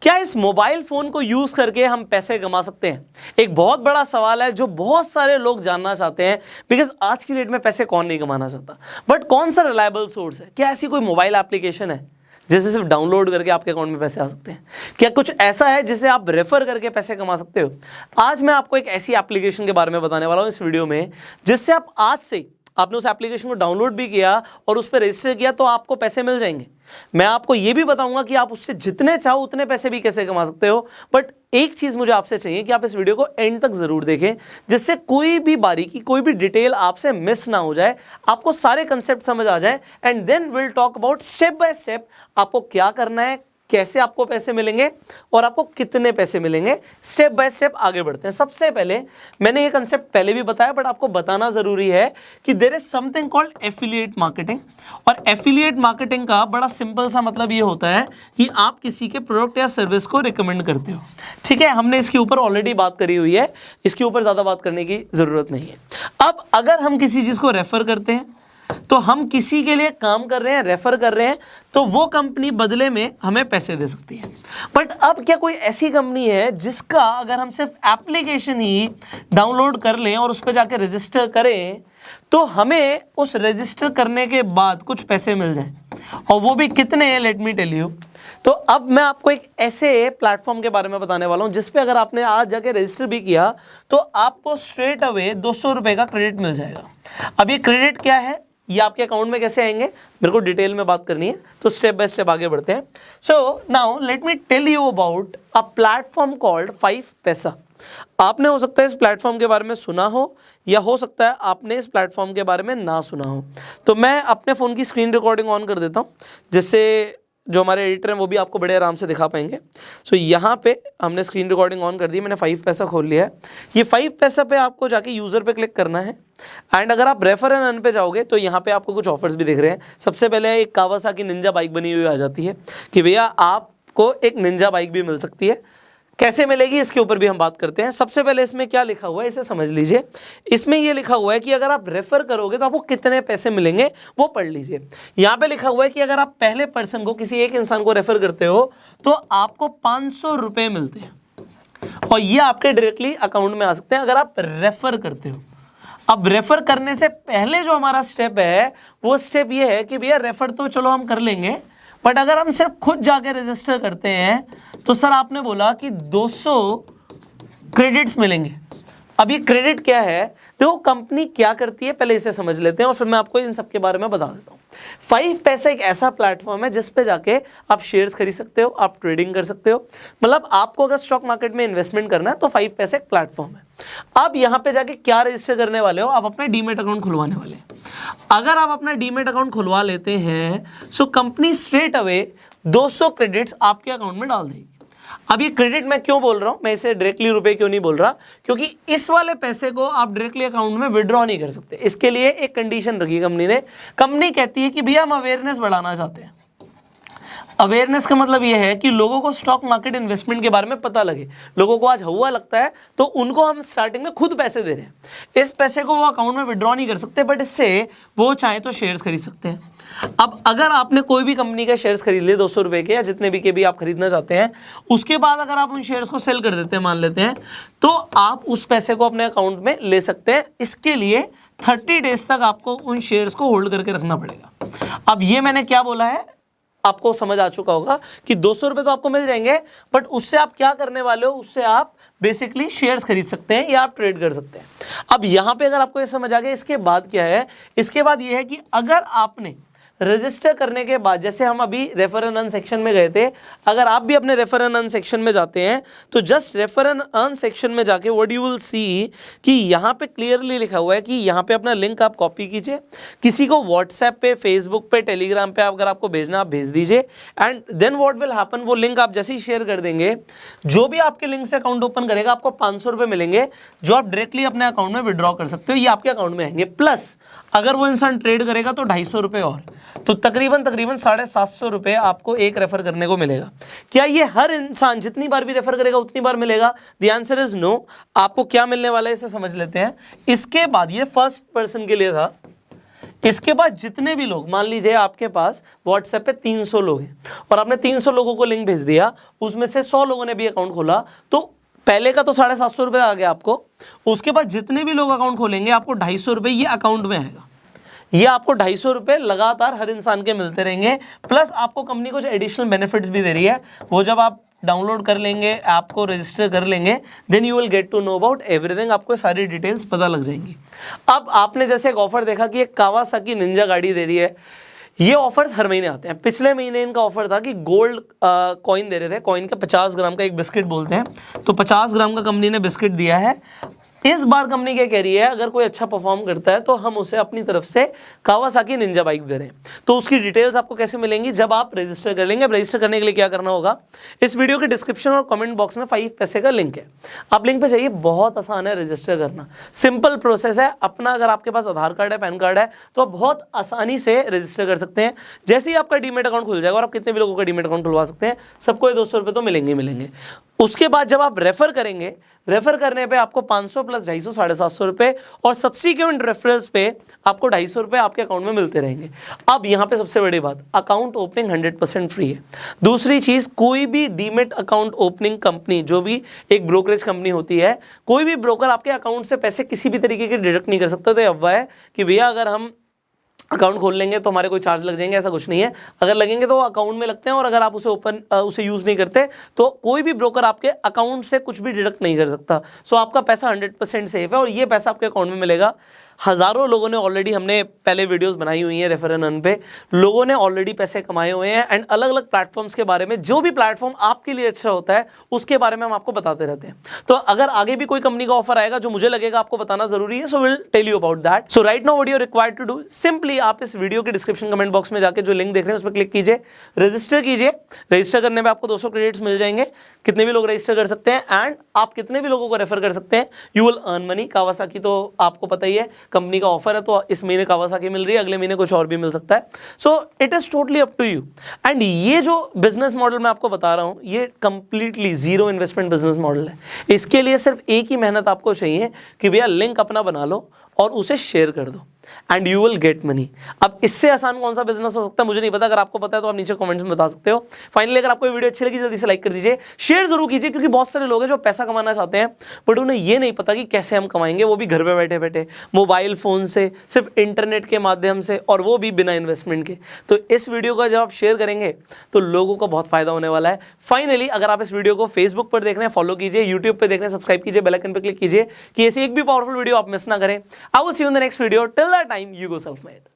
क्या इस mobile phone को यूज करके हम पैसे कमा सकते हैं? एक बहुत बड़ा सवाल है जो बहुत सारे लोग जानना चाहते हैं, बिकॉज आज की डेट में पैसे कौन नहीं कमाना चाहता। बट कौन सा रिलायबल सोर्स है? क्या ऐसी कोई मोबाइल एप्लीकेशन है जिसे सिर्फ डाउनलोड करके आपके अकाउंट में पैसे आ सकते हैं? क्या कुछ ऐसा है जिसे आप रेफर करके पैसे कमा सकते हो? आज मैं आपको एक ऐसी एप्लीकेशन के बारे में बताने वाला हूं इस वीडियो में, जिससे आप आज से आपने उस एप्लीकेशन को डाउनलोड भी किया और उस पर रजिस्टर किया तो आपको पैसे मिल जाएंगे। मैं आपको यह भी बताऊंगा कि आप उससे जितने चाहो उतने पैसे भी कैसे कमा सकते हो। बट एक चीज मुझे आपसे चाहिए कि आप इस वीडियो को एंड तक जरूर देखें, जिससे कोई भी बारीकी, कोई भी डिटेल आपसे मिस ना हो जाए, आपको सारे कंसेप्ट समझ आ जाए। And then will talk about step by step आपको क्या करना है, कैसे आपको पैसे मिलेंगे और आपको कितने पैसे मिलेंगे। स्टेप बाय स्टेप आगे बढ़ते हैं। सबसे पहले मैंने ये कंसेप्ट पहले भी बताया, बट आपको बताना जरूरी है कि there is something called affiliate marketing. और एफिलिएट मार्केटिंग का बड़ा सिंपल सा मतलब ये होता है कि आप किसी के प्रोडक्ट या सर्विस को रिकमेंड करते हो। ठीक है, हमने इसके ऊपर ऑलरेडी बात करी हुई है, इसके ऊपर ज्यादा बात करने की जरूरत नहीं है। अब अगर हम किसी चीज को रेफर करते हैं तो हम किसी के लिए काम कर रहे हैं, रेफर कर रहे हैं, तो वो कंपनी बदले में हमें पैसे दे सकती है। बट अब क्या कोई ऐसी कंपनी है जिसका अगर हम सिर्फ एप्लीकेशन ही डाउनलोड कर लें और उस पर जाके रजिस्टर करें तो हमें उस रजिस्टर करने के बाद कुछ पैसे मिल जाएं, और वो भी कितने? Let me tell you. तो अब मैं आपको एक ऐसे प्लेटफॉर्म के बारे में बताने वाला हूं जिसपे अगर आपने आज जाके रजिस्टर भी किया तो आपको स्ट्रेट अवे 200 रुपए का क्रेडिट मिल जाएगा। अब ये क्रेडिट क्या है, ये आपके अकाउंट में कैसे आएंगे, मेरे को डिटेल में बात करनी है, तो स्टेप बाय स्टेप आगे बढ़ते हैं। So now let me tell you about a platform called 5 Paisa. आपने हो सकता है इस प्लेटफॉर्म के बारे में सुना हो, या हो सकता है आपने इस प्लेटफॉर्म के बारे में ना सुना हो। तो मैं अपने फ़ोन की स्क्रीन रिकॉर्डिंग ऑन कर देता हूँ, जिससे जो हमारे एडिटर हैं वो भी आपको बड़े आराम से दिखा पाएंगे। सो यहाँ पे हमने स्क्रीन रिकॉर्डिंग ऑन कर दी, मैंने 5 पैसा खोल लिया है। ये 5 पैसा पे आपको जाके यूज़र पे क्लिक करना है, एंड अगर आप रेफर एंड अर्न पे जाओगे तो यहाँ पे आपको कुछ ऑफर्स भी दिख रहे हैं। सबसे पहले एक कावासाकी निंजा बाइक बनी हुई आ जाती है कि भैया आपको एक निंजा बाइक भी मिल सकती है। कैसे मिलेगी इसके ऊपर भी हम बात करते हैं। सबसे पहले इसमें क्या लिखा हुआ है इसे समझ लीजिए। इसमें ये लिखा हुआ है कि अगर आप रेफर करोगे तो आपको कितने पैसे मिलेंगे, वो पढ़ लीजिए। यहाँ पे लिखा हुआ है कि अगर आप पहले पर्सन को, किसी एक इंसान को रेफर करते हो तो आपको 500 रुपये मिलते हैं, और ये आपके डायरेक्टली अकाउंट में आ सकते हैं अगर आप रेफर करते हो। अब रेफर करने से पहले जो हमारा स्टेप है वो स्टेप ये है कि भैया रेफर तो चलो हम कर लेंगे, बट अगर हम सिर्फ खुद जाके रजिस्टर करते हैं तो सर आपने बोला कि 200 क्रेडिट्स मिलेंगे। अब ये क्रेडिट क्या है, देखो कंपनी क्या करती है पहले इसे समझ लेते हैं और फिर मैं आपको इन सब के बारे में बता देता हूँ। 5 पैसा एक ऐसा प्लेटफॉर्म है जिस पे जाके आप शेयर्स खरीद सकते हो, आप ट्रेडिंग कर सकते हो। मतलब आपको अगर स्टॉक मार्केट में इन्वेस्टमेंट करना है तो 5 पैसा एक प्लेटफॉर्म है। अब यहाँ पे जाके क्या रजिस्टर करने वाले हो, आप अपना डीमेट अकाउंट खुलवाने वाले हैं। अगर आप अपना डीमेट अकाउंट खुलवा लेते हैं so company straight away 200 credits आपके अकाउंट में डाल देगी। अब ये क्रेडिट मैं क्यों बोल रहा हूं, मैं इसे डायरेक्टली रुपए क्यों नहीं बोल रहा, क्योंकि इस वाले पैसे को आप डायरेक्टली अकाउंट में विड्रॉ नहीं कर सकते। इसके लिए एक कंडीशन रखी कंपनी ने। कंपनी कहती है कि भैया हम अवेयरनेस बढ़ाना चाहते हैं। अवेयरनेस का मतलब यह है कि लोगों को स्टॉक मार्केट इन्वेस्टमेंट के बारे में पता लगे। लोगों को आज हुआ लगता है तो उनको हम स्टार्टिंग में खुद पैसे दे रहे हैं। इस पैसे को वो अकाउंट में विड्रॉ नहीं कर सकते, बट इससे वो चाहे तो शेयर्स खरीद सकते हैं। अब अगर आपने कोई भी कंपनी का शेयर्स खरीद लिए 200 रुपए के या जितने भी के भी आप खरीदना चाहते हैं, उसके बाद अगर आप उन शेयर्स को सेल कर देते हैं मान लेते हैं, तो आप उस पैसे को अपने अकाउंट में ले सकते हैं। इसके लिए 30 डेज तक आपको उन शेयर्स को होल्ड करके रखना पड़ेगा। अब ये मैंने क्या बोला है आपको समझ आ चुका होगा कि 200 रुपए तो आपको मिल जाएंगे, बट उससे आप क्या करने वाले हो, उससे आप बेसिकली शेयर्स खरीद सकते हैं या आप ट्रेड कर सकते हैं। अब यहां पे अगर आपको ये समझ आ गया, इसके बाद क्या है, इसके बाद ये है कि अगर आपने रजिस्टर करने के बाद, जैसे हम अभी रेफर एंड अर्न सेक्शन में गए थे, अगर आप भी अपने रेफर एंड अर्न सेक्शन में जाते हैं तो just refer and earn section में जाके व्हाट यू विल सी कि यहाँ पे क्लियरली लिखा हुआ है कि यहाँ पे अपना लिंक आप कॉपी कीजिए, किसी को व्हाट्सएप पे, फेसबुक पे, टेलीग्राम पे अगर आपको भेजना आप भेज दीजिए, and then what will happen, वो लिंक आप जैसे ही शेयर कर देंगे, जो भी आपके लिंक से अकाउंट ओपन करेगा आपको 500 रुपये मिलेंगे, जो आप डायरेक्टली अपने अकाउंट में विड्रॉ कर सकते हो। ये आपके अकाउंट में आएंगे, प्लस अगर वो इंसान ट्रेड करेगा तो 250 रुपये और, तो तकरीबन 750 रुपये आपको एक रेफर करने को मिलेगा। क्या ये हर इंसान जितनी बार भी रेफर करेगा उतनी बार मिलेगा? The answer is no. आपको क्या मिलने वाला है इसे समझ लेते हैं। इसके बाद ये फर्स्ट पर्सन के लिए था, इसके बाद जितने भी लोग, मान लीजिए आपके पास व्हाट्सएप पे 300 लोग हैं और आपने 300 लोगों को लिंक भेज दिया, उसमें से 100 लोगों ने भी अकाउंट खोला, तो पहले का तो 750 रुपये आ गया आपको। उसके बाद जितने भी लोग अकाउंट खोलेंगे आपको 250 रुपये ये अकाउंट में आएगा। ये आपको 250 रुपये लगातार हर इंसान के मिलते रहेंगे। प्लस आपको कंपनी कुछ एडिशनल बेनिफिट्स भी दे रही है, वो जब आप डाउनलोड कर लेंगे, ऐप को रजिस्टर कर लेंगे, then you will get to know about everything, आपको सारी डिटेल्स पता लग जाएंगी। अब आपने जैसे एक ऑफर देखा कि एक कावासाकी निंजा गाड़ी दे रही है, ये ऑफर्स हर महीने आते हैं। पिछले महीने इनका ऑफर था कि गोल्ड कॉइन दे रहे थे, कॉइन का 50 ग्राम का एक बिस्किट बोलते हैं, तो 50 ग्राम का कंपनी ने बिस्किट दिया है। इस बार कंपनी क्या कह रही है, अगर कोई अच्छा परफॉर्म करता है तो हम उसे अपनी तरफ से कावासाकी निंजा बाइक दे रहे हैं। तो उसकी डिटेल्स आपको कैसे मिलेंगी, जब आप रजिस्टर कर लेंगे। अब रजिस्टर करने के लिए क्या करना होगा, इस वीडियो के डिस्क्रिप्शन और कमेंट बॉक्स में 5 पैसे का लिंक है, आप लिंक पे जाइए। बहुत आसान है रजिस्टर करना, सिंपल प्रोसेस है अपना। अगर आपके पास आधार कार्ड है, पैन कार्ड है, तो आप बहुत आसानी से रजिस्टर कर सकते हैं। जैसे ही आपका डीमेट अकाउंट खुल जाएगा, और आप कितने भी लोगों का डीमेट अकाउंट खुलवा सकते हैं, सबको 200 रुपये तो मिलेंगे मिलेंगे। उसके बाद जब आप रेफर करेंगे, रेफर करने पे आपको 500 प्लस 250 750 रुपये, और सब्सिक्वेंट रेफरल्स पे आपको 250 रुपये आपके अकाउंट में मिलते रहेंगे। अब यहाँ पे सबसे बड़ी बात, अकाउंट ओपनिंग 100% फ्री है। दूसरी चीज़, कोई भी डीमेट अकाउंट ओपनिंग कंपनी, जो भी एक ब्रोकरेज कंपनी होती है, कोई भी ब्रोकर आपके अकाउंट से पैसे किसी भी तरीके के डिडक्ट नहीं कर सकता। तो ये अफवाह है कि भैया अगर हम अकाउंट खोल लेंगे तो हमारे कोई चार्ज लग जाएंगे, ऐसा कुछ नहीं है। अगर लगेंगे तो वो अकाउंट में लगते हैं, और अगर आप उसे यूज़ नहीं करते तो कोई भी ब्रोकर आपके अकाउंट से कुछ भी डिडक्ट नहीं कर सकता। सो आपका पैसा 100% सेफ है, और ये पैसा आपके अकाउंट में मिलेगा। हज़ारों लोगों ने ऑलरेडी, हमने पहले वीडियोस बनाई हुई हैं रेफर एंड अर्न पे, लोगों ने ऑलरेडी पैसे कमाए हुए हैं। एंड अलग अलग प्लेटफॉर्म्स के बारे में, जो भी प्लेटफॉर्म आपके लिए अच्छा होता है उसके बारे में हम आपको बताते रहते हैं। तो अगर आगे भी कोई कंपनी का ऑफर आएगा जो मुझे लगेगा आपको बताना जरूरी है, so will tell you about that. So right now what you are required to do, simply आप इस वीडियो के डिस्क्रिप्शन कमेंट बॉक्स में जाकर जो लिंक देख रहे हैं उस पर क्लिक कीजिए, रजिस्टर कीजिए। रजिस्टर करने में आपको 200 क्रेडिट्स मिल जाएंगे, कितने भी लोग रजिस्टर कर सकते हैं, एंड आप कितने भी लोगों को रेफर कर सकते हैं, you will earn money. Kawasaki तो आपको पता ही है, कंपनी का ऑफर है, तो इस महीने कावासाकी मिल रही है, अगले महीने कुछ और भी मिल सकता है। So it is totally up to you. And ये जो बिजनेस मॉडल मैं आपको बता रहा हूं, ये completely zero investment business model है। इसके लिए सिर्फ एक ही मेहनत आपको चाहिए कि भैया लिंक अपना बना लो और उसे शेयर कर दो, and you will get money. अब इससे आसान कौन सा बिजनेस हो सकता है मुझे नहीं पता, अगर आपको पता है तो आप नीचे कमेंट्स में बता सकते हो। फाइनली अगर आपको ये वीडियो अच्छी लगी जल्दी से लाइक कर दीजिए, शेयर जरूर कीजिए, क्योंकि बहुत सारे लोग हैं जो पैसा कमाना चाहते हैं बट उन्हें ये नहीं पता कि कैसे हम कमाएंगे, वो भी घर पे बैठे बैठे मोबाइल फ़ोन से, सिर्फ इंटरनेट के माध्यम से, और वो भी बिना इन्वेस्टमेंट के। तो इस वीडियो का जब आप शेयर करेंगे तो लोगों को बहुत फायदा होने वाला है। फाइनली अगर आप इस वीडियो को फेसबुक पर देख रहे हैं, फॉलो कीजिए, यूट्यूब पर देख रहे हैं, सब्सक्राइब कीजिए, बेल आइकन पर क्लिक कीजिए कि ऐसी एक भी पावरफुल वीडियो आप मिस ना करें। I will see you in the next video. Till that time, you go self made.